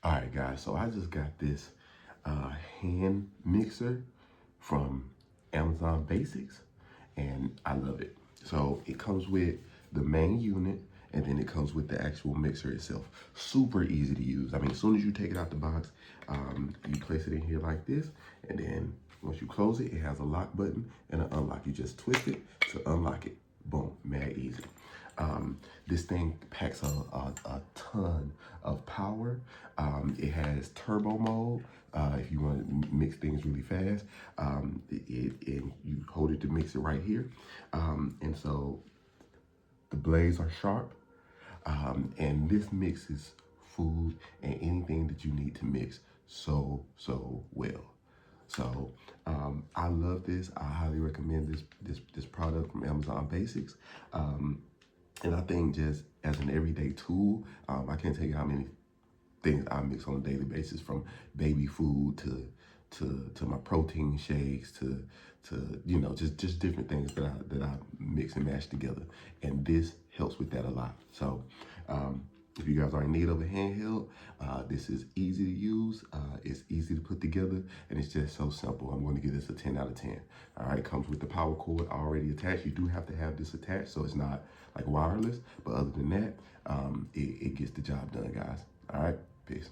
All right, guys, so I just got this hand mixer from Amazon Basics, and I love it. So it comes with the main unit, and then it comes with the actual mixer itself. Super easy to use. I mean, as soon as you take it out the box, you place it in here like this, and then once you close it, it has a lock button and an unlock. You just twist it to unlock it. Boom, mad easy. This thing packs a ton of power. It has turbo mode if you want to mix things really fast. And you hold it to mix it right here. And so the blades are sharp. And this mixes food and anything that you need to mix so well. So I love this. I highly recommend this product from Amazon Basics. And I think just as an everyday tool, I can't tell you how many things I mix on a daily basis, from baby food to my protein shakes to you know, just different things that I mix and mash together. And this helps with that a lot. So if you guys are in need of a handheld, this is easy to use, it's easy to put together, and it's just so simple. I'm going to give this a 10 out of 10. All right, it comes with the power cord already attached. You do have to have this attached, so it's not like wireless, but other than that, it gets the job done, guys. All right, peace.